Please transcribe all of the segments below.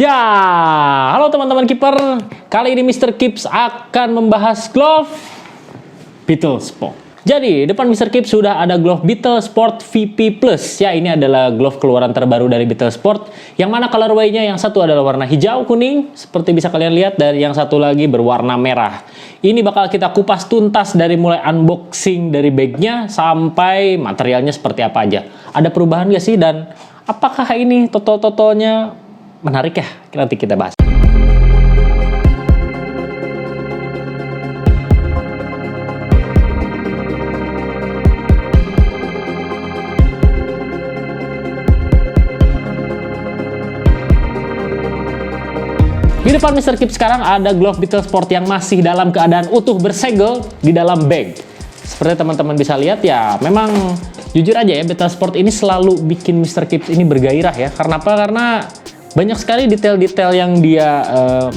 Ya, halo teman-teman kiper. Kali ini Mr. Kips akan membahas glove Beetle Sport. Jadi, depan Mr. Kips sudah ada glove Beetle Sport VP Plus. Ya, ini adalah glove keluaran terbaru dari Beetle Sport. Yang mana colorway-nya yang satu adalah warna hijau kuning, seperti bisa kalian lihat, dan yang satu lagi berwarna merah. Ini bakal kita kupas tuntas dari mulai unboxing dari bagnya sampai materialnya seperti apa aja. Ada perubahan nggak sih? Dan apakah ini toto-totonya menarik ya? Nanti kita bahas. Di depan Mr. Kips sekarang ada glove Beetle Sport yang masih dalam keadaan utuh bersegel di dalam bag. Seperti teman-teman bisa lihat ya, memang jujur aja ya, Beetle Sport ini selalu bikin Mr. Kips ini bergairah ya. Karena apa? Karena banyak sekali detail-detail yang dia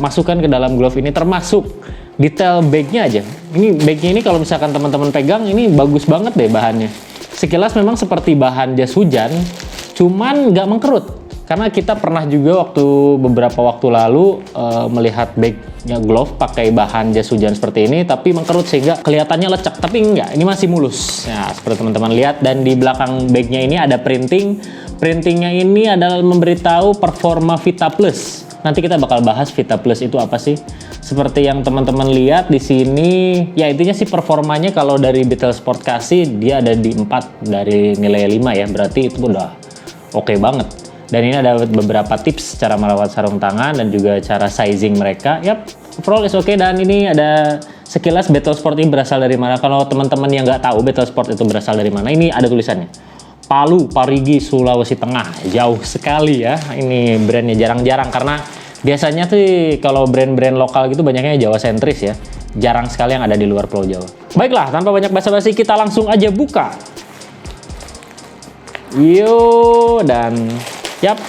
masukkan ke dalam glove ini, termasuk detail bagnya aja. Ini bagnya ini kalau misalkan teman-teman pegang, ini bagus banget deh bahannya. Sekilas memang seperti bahan jas hujan, cuman nggak mengkerut. Karena kita pernah juga beberapa waktu lalu melihat bagnya glove pakai bahan jas hujan seperti ini, tapi mengkerut sehingga kelihatannya lecek. Tapi enggak, ini masih mulus. Nah, seperti teman-teman lihat, dan di belakang bagnya ini ada printing. Printingnya ini adalah memberitahu performa Vita Plus. Nanti kita bakal bahas Vita Plus itu apa sih. Seperti yang teman-teman lihat di sini, ya intinya sih performanya kalau dari Beetle Sport kasih dia ada di 4 dari nilai 5 ya. Berarti itu udah oke banget. Dan ini ada beberapa tips cara merawat sarung tangan dan juga cara sizing mereka. Yap, overall is oke. Dan ini ada sekilas Beetle Sport ini berasal dari mana. Kalau teman-teman yang nggak tahu Beetle Sport itu berasal dari mana, ini ada tulisannya. Palu, Parigi, Sulawesi Tengah. Jauh sekali ya. Ini brandnya jarang-jarang karena biasanya tuh kalau brand-brand lokal gitu banyaknya Jawa sentris ya. Jarang sekali yang ada di luar Pulau Jawa. Baiklah, tanpa banyak basa-basi kita langsung aja buka. Yuk, dan yap,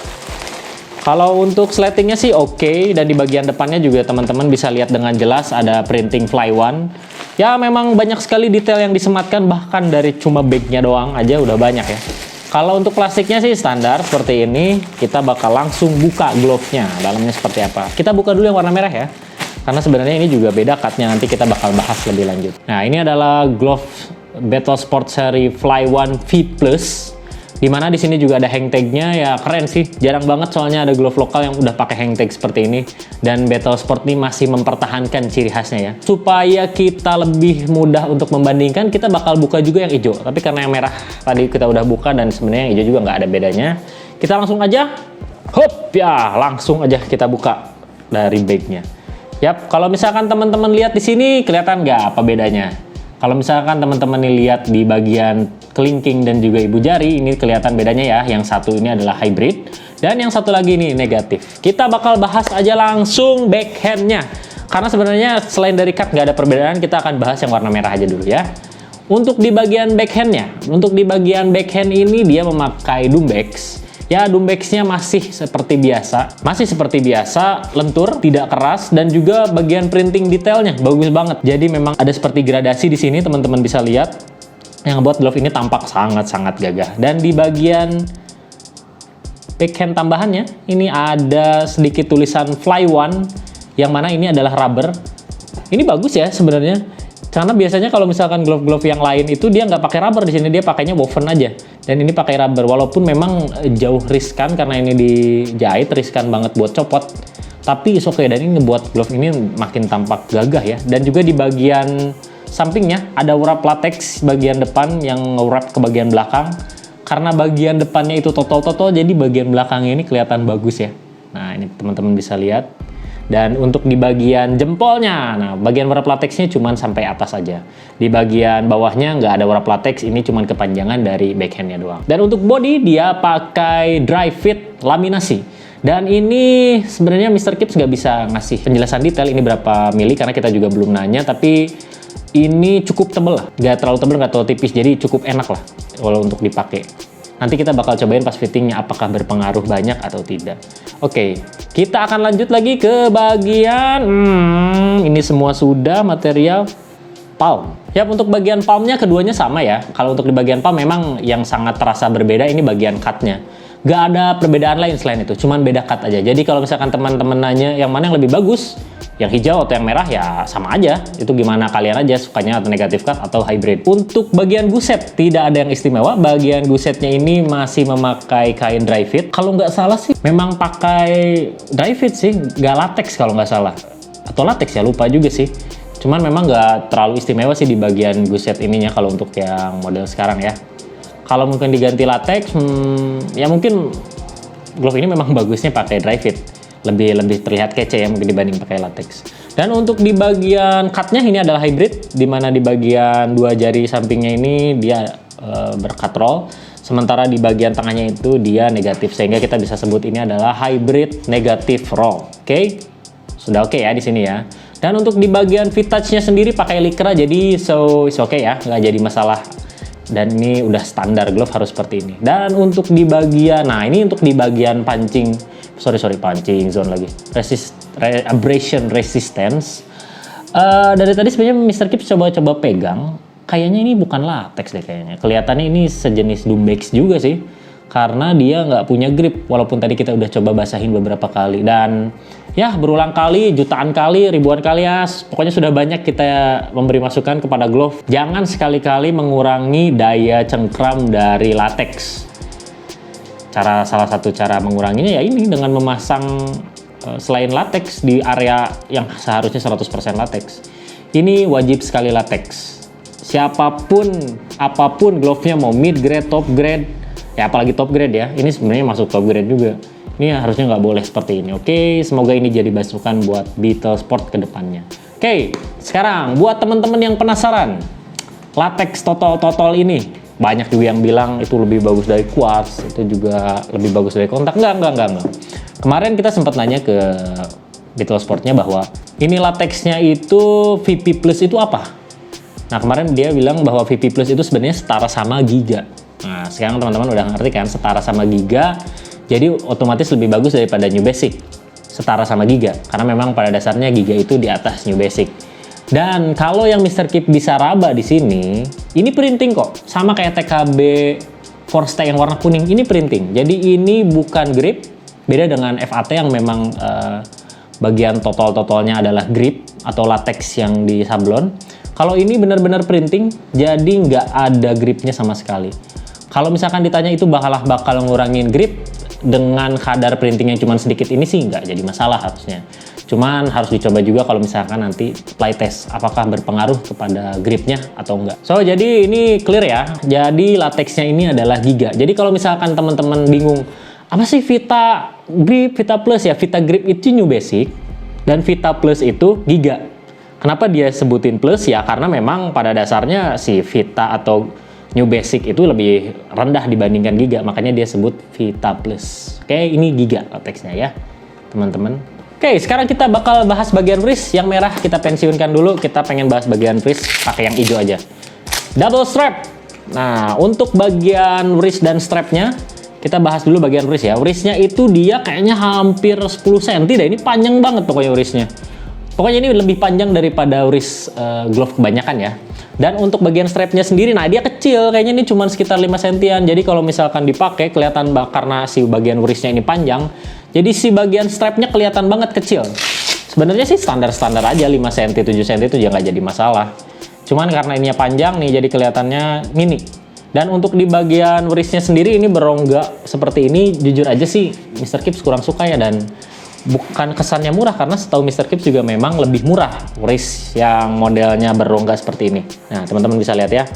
kalau untuk slatingnya sih oke, dan di bagian depannya juga teman-teman bisa lihat dengan jelas ada printing Fly One. Ya memang banyak sekali detail yang disematkan, bahkan dari cuma bagnya doang aja udah banyak ya. Kalau untuk plastiknya sih standar seperti ini. Kita bakal langsung buka glove-nya, dalamnya seperti apa. Kita buka dulu yang warna merah ya, karena sebenarnya ini juga beda cutnya, nanti kita bakal bahas lebih lanjut. Nah, ini adalah glove Beetle Sport seri Fly One V Plus. Dimana di sini juga ada hang tag-nya, ya keren sih. Jarang banget soalnya ada glove lokal yang udah pakai hang tag seperti ini. Dan Beetle Sport ini masih mempertahankan ciri khasnya ya. Supaya kita lebih mudah untuk membandingkan, kita bakal buka juga yang hijau. Tapi karena yang merah tadi kita udah buka dan sebenarnya yang hijau juga nggak ada bedanya. Kita langsung aja, hop ya, langsung aja kita buka dari bag-nya. Yap, kalau misalkan teman-teman lihat di sini kelihatan nggak apa bedanya? Kalau misalkan teman-teman lihat di bagian kelingking dan juga ibu jari, ini kelihatan bedanya ya. Yang satu ini adalah hybrid, dan yang satu lagi ini negatif. Kita bakal bahas aja langsung backhand-nya. Karena sebenarnya selain dari cut nggak ada perbedaan, kita akan bahas yang warna merah aja dulu ya. Untuk di bagian backhand-nya, untuk di bagian backhand ini dia memakai Dumbex. Ya, Dumbex-nya masih seperti biasa, lentur, tidak keras, dan juga bagian printing detailnya bagus banget. Jadi memang ada seperti gradasi di sini, teman-teman bisa lihat, yang buat glove ini tampak sangat-sangat gagah. Dan di bagian backhand tambahannya, ini ada sedikit tulisan Fly One, yang mana ini adalah rubber. Ini bagus ya sebenarnya. Karena biasanya kalau misalkan glove-glove yang lain itu dia nggak pakai rubber, di sini dia pakainya woven aja. Dan ini pakai rubber, walaupun memang jauh riskan karena ini dijahit, riskan banget buat copot. Tapi is okay, dan ini ngebuat glove ini makin tampak gagah ya. Dan juga di bagian sampingnya ada wrap latex bagian depan yang nge-wrap ke bagian belakang. Karena bagian depannya itu totol-totol, jadi bagian belakangnya ini kelihatan bagus ya. Nah, ini teman-teman bisa lihat. Dan untuk di bagian jempolnya, nah bagian wrap latexnya cuma sampai atas aja. Di bagian bawahnya nggak ada wrap latex, ini cuma kepanjangan dari backhandnya doang. Dan untuk body dia pakai dry fit laminasi. Dan ini sebenarnya Mr. Kips nggak bisa ngasih penjelasan detail ini berapa mili karena kita juga belum nanya, tapi ini cukup tebel lah, nggak terlalu tebel nggak terlalu tipis, jadi cukup enak lah kalau untuk dipakai. Nanti kita bakal cobain pas fittingnya apakah berpengaruh banyak atau tidak. Oke, kita akan lanjut lagi ke bagian ini semua sudah material palm. Ya, untuk bagian palmnya keduanya sama ya. Kalau untuk di bagian palm memang yang sangat terasa berbeda ini bagian cutnya. Gak ada perbedaan lain selain itu, cuman beda cut aja. Jadi kalau misalkan teman-teman nanya yang mana yang lebih bagus, yang hijau atau yang merah, ya sama aja. Itu gimana kalian aja sukanya, atau negatif cut atau hybrid. Untuk bagian guset tidak ada yang istimewa. Bagian gusetnya ini masih memakai kain dry fit. Kalau nggak salah sih memang pakai dry fit sih, nggak latex kalau nggak salah. Atau latex ya, lupa juga sih. Cuman memang nggak terlalu istimewa sih di bagian guset ininya kalau untuk yang model sekarang ya. Kalau mungkin diganti latex, ya mungkin glove ini memang bagusnya pakai dry fit. Lebih terlihat kece ya mungkin dibanding pakai latex. Dan untuk di bagian cutnya ini adalah hybrid, di mana di bagian dua jari sampingnya ini dia bercut roll, sementara di bagian tengahnya itu dia negatif, sehingga kita bisa sebut ini adalah hybrid negative roll. Oke? Sudah oke ya di sini ya. Dan untuk di bagian vintage-nya sendiri pakai Lycra, jadi so it's okay ya, nggak jadi masalah. Dan ini udah standar glove harus seperti ini. Dan untuk di bagian, nah ini untuk di bagian pancing, pancing zone lagi, abrasion resistance. Dari tadi sebenarnya Mr. Kips coba-coba pegang, kayaknya ini bukan latex deh kayaknya. Kelihatannya ini sejenis Dumex juga sih, karena dia nggak punya grip. Walaupun tadi kita udah coba basahin beberapa kali, dan ya berulang kali, jutaan kali, ribuan kali ya, pokoknya sudah banyak kita memberi masukan kepada glove. Jangan sekali-kali mengurangi daya cengkram dari latex. Salah satu cara menguranginya ya ini dengan memasang selain latex di area yang seharusnya 100% latex. Ini wajib sekali latex. Siapapun, apapun glove-nya, mau mid grade, top grade, ya apalagi top grade ya, ini sebenarnya masuk top grade juga. Ini harusnya nggak boleh seperti ini. Oke, semoga ini jadi masukan buat Beetle Sport ke depannya. Oke, sekarang buat teman-teman yang penasaran, latex totol ini, banyak juga yang bilang itu lebih bagus dari quartz, itu juga lebih bagus dari kontak. Enggak. Kemarin kita sempat nanya ke Beetle Sportnya bahwa ini latexnya itu VP Plus itu apa? Nah, kemarin dia bilang bahwa VP Plus itu sebenarnya setara sama Giga. Nah, sekarang teman-teman udah ngerti kan, setara sama Giga. Jadi otomatis lebih bagus daripada New Basic, setara sama Giga, karena memang pada dasarnya Giga itu di atas New Basic. Dan kalau yang Mr. Keep bisa raba di sini, ini printing kok, sama kayak TKB Forstay yang warna kuning, ini printing. Jadi ini bukan grip, beda dengan FAT yang memang bagian totolnya adalah grip atau latex yang di sablon. Kalau ini benar-benar printing, jadi nggak ada gripnya sama sekali. Kalau misalkan ditanya itu bakal ngurangin grip, dengan kadar printing yang cuma sedikit ini sih nggak jadi masalah harusnya. Cuman harus dicoba juga kalau misalkan nanti play test, apakah berpengaruh kepada gripnya atau enggak. So, jadi ini clear ya. Jadi latexnya ini adalah Giga. Jadi kalau misalkan teman-teman bingung, apa sih Vita Grip, Vita Plus ya? Vita Grip itu New Basic dan Vita Plus itu Giga. Kenapa dia sebutin plus? Ya karena memang pada dasarnya si Vita atau New Basic itu lebih rendah dibandingkan Giga, makanya dia sebut Vita Plus. Oke, ini Giga latexnya ya, teman-teman. Oke, sekarang kita bakal bahas bagian wrist. Yang merah kita pensiunkan dulu, kita pengen bahas bagian wrist pakai yang hijau aja. Double strap. Nah, untuk bagian wrist dan strapnya, kita bahas dulu bagian wrist ya. Wristnya itu dia kayaknya hampir 10 cm deh, ini panjang banget pokoknya wristnya. Pokoknya ini lebih panjang daripada wrist glove kebanyakan ya. Dan untuk bagian strapnya sendiri, nah dia kecil, kayaknya ini cuma sekitar 5 sentian. Jadi kalau misalkan dipakai kelihatan karena si bagian wristnya ini panjang, jadi si bagian strapnya kelihatan banget kecil. Sebenarnya sih standar-standar aja, 5 cm, 7 cm itu ya nggak jadi masalah. Cuman karena ininya panjang nih, jadi kelihatannya mini. Dan untuk di bagian wristnya sendiri ini berongga seperti ini, jujur aja sih Mr. Kips kurang suka ya, dan bukan kesannya murah, karena setahu Mr. Kips juga memang lebih murah wrist yang modelnya berongga seperti ini. Nah, teman-teman bisa lihat ya.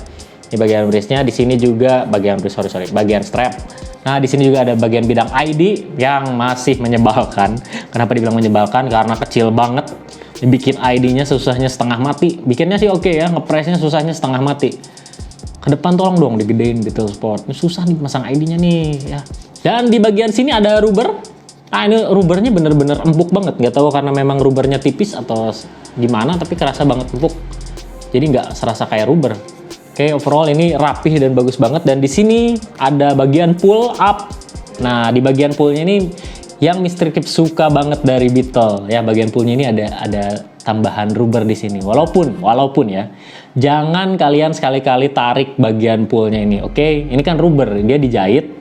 Ini bagian wristnya, di sini juga bagian bagian strap. Nah, di sini juga ada bagian bidang ID yang masih menyebalkan. Kenapa dibilang menyebalkan? Karena kecil banget. Dibikin ID-nya susahnya setengah mati. Bikinnya sih oke ya, ngepresnya susahnya setengah mati. Ke depan tolong dong digedein Beetle Sport. Ini susah nih masang ID-nya nih ya. Dan di bagian sini ada rubber. Ah, ini rubbernya bener-bener empuk banget. Nggak tahu karena memang rubbernya tipis atau gimana, tapi kerasa banget empuk. Jadi nggak serasa kayak rubber. Oke, overall ini rapih dan bagus banget. Dan di sini ada bagian pull up. Nah, di bagian pullnya ini yang Mr. Kip suka banget dari Beetle ya. Bagian pullnya ini ada tambahan rubber di sini. Walaupun ya, jangan kalian sekali-kali tarik bagian pullnya ini. Oke, ini kan rubber, dia dijahit.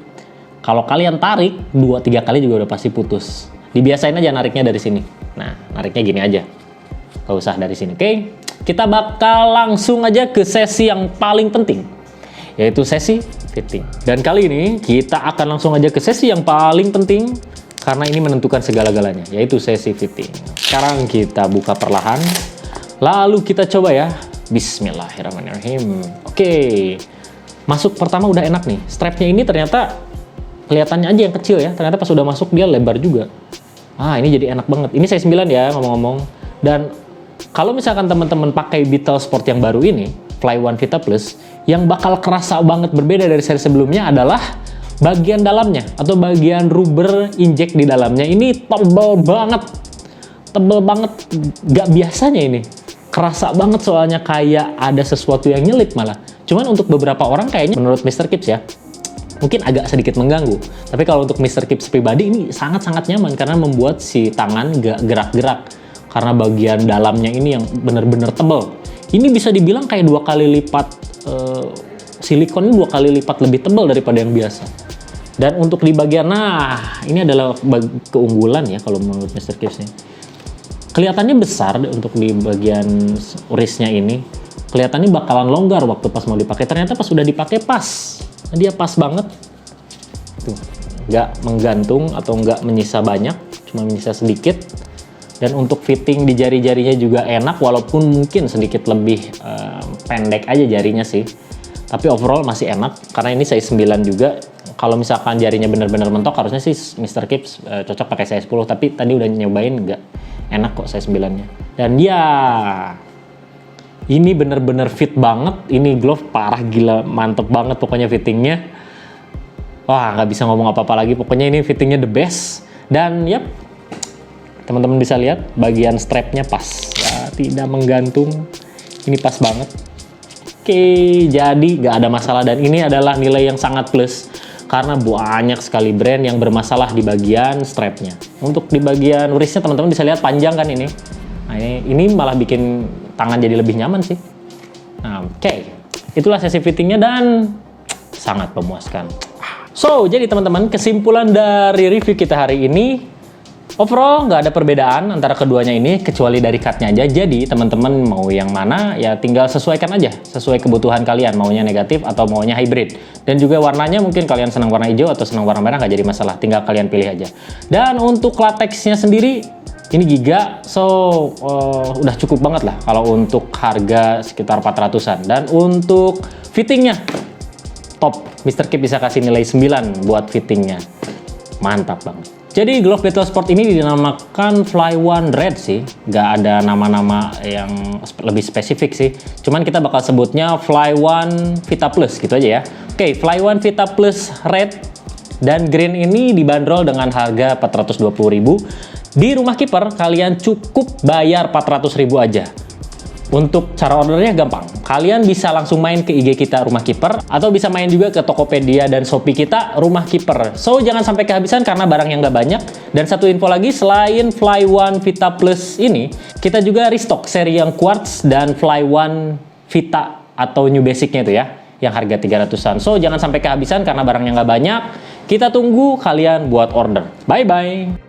Kalau kalian tarik 2-3 kali juga udah pasti putus. Dibiasain aja nariknya dari sini. Nah, nariknya gini aja. Gak usah dari sini. Oke, kita bakal langsung aja ke sesi yang paling penting, yaitu sesi fitting. Dan kali ini kita akan langsung aja ke sesi yang paling penting, karena ini menentukan segala-galanya, yaitu sesi fitting. Sekarang kita buka perlahan, lalu kita coba ya. Bismillahirrahmanirrahim. Oke, masuk pertama udah enak nih. Strapnya ini ternyata kelihatannya aja yang kecil ya, ternyata pas udah masuk dia lebar juga. Ini jadi enak banget. Ini size 9 ya ngomong-ngomong. Dan kalau misalkan teman-teman pakai Beetle Sport yang baru ini, Fly One Vita Plus, yang bakal kerasa banget berbeda dari seri sebelumnya adalah bagian dalamnya atau bagian rubber inject di dalamnya. Ini tebel banget, gak biasanya ini. Kerasa banget soalnya kayak ada sesuatu yang nyelip malah. Cuman untuk beberapa orang kayaknya menurut Mr. Kips ya, mungkin agak sedikit mengganggu. Tapi kalau untuk Mr. Kips pribadi ini sangat-sangat nyaman karena membuat si tangan gak gerak-gerak. Karena bagian dalamnya ini yang bener-bener tebel. Ini bisa dibilang kayak 2 kali lipat, silikon ini 2 kali lipat lebih tebal daripada yang biasa. Dan untuk di bagian, ini adalah keunggulan ya kalau menurut Mr. Kips nih. Kelihatannya besar untuk di bagian wristnya ini. Kelihatannya bakalan longgar waktu pas mau dipakai. Ternyata pas udah dipakai pas. Dia pas banget. Tuh, nggak menggantung atau nggak menyisa banyak, cuma menyisa sedikit. Dan untuk fitting di jari-jarinya juga enak, walaupun mungkin sedikit lebih pendek aja jarinya sih. Tapi overall masih enak, karena ini size 9 juga. Kalau misalkan jarinya bener-bener mentok, harusnya sih Mr. Kips cocok pakai size 10. Tapi tadi udah nyobain, nggak enak kok size 9-nya. Dan ya, ini bener-bener fit banget. Ini glove parah gila, mantep banget pokoknya fittingnya. Wah, nggak bisa ngomong apa-apa lagi. Pokoknya ini fittingnya the best. Dan yap, teman-teman bisa lihat bagian strapnya pas, ya, tidak menggantung. Ini pas banget. Oke, jadi nggak ada masalah. Dan ini adalah nilai yang sangat plus karena banyak sekali brand yang bermasalah di bagian strapnya. Untuk di bagian wristnya teman-teman bisa lihat panjang kan ini. Nah, ini malah bikin tangan jadi lebih nyaman sih. Nah, oke, itulah sesi fittingnya dan sangat memuaskan. So, jadi teman-teman, kesimpulan dari review kita hari ini, overall nggak ada perbedaan antara keduanya ini kecuali dari cutnya aja. Jadi teman-teman mau yang mana ya tinggal sesuaikan aja sesuai kebutuhan kalian, maunya negatif atau maunya hybrid. Dan juga warnanya mungkin kalian senang warna hijau atau senang warna merah, nggak jadi masalah, tinggal kalian pilih aja. Dan untuk latexnya sendiri ini Giga, so udah cukup banget lah kalau untuk harga sekitar 400-an. Dan untuk fittingnya top, Mr. Kips bisa kasih nilai 9 buat fittingnya, mantap banget. Jadi glove Beetle Sport ini dinamakan Fly One Red sih, nggak ada nama-nama yang lebih spesifik sih. Cuman kita bakal sebutnya Fly One Vita Plus gitu aja ya. Oke, Fly One Vita Plus Red dan Green ini dibanderol dengan harga 420.000. Di Rumah Kiper kalian cukup bayar 400.000 aja. Untuk cara ordernya gampang. Kalian bisa langsung main ke IG kita Rumah Kiper atau bisa main juga ke Tokopedia dan Shopee kita Rumah Kiper. So, jangan sampai kehabisan karena barang yang nggak banyak. Dan satu info lagi, selain Fly One Vita Plus ini, kita juga restock seri yang Quartz dan Fly One Vita atau New Basic-nya itu ya, yang harga 300-an. So, jangan sampai kehabisan karena barang yang nggak banyak. Kita tunggu kalian buat order. Bye-bye!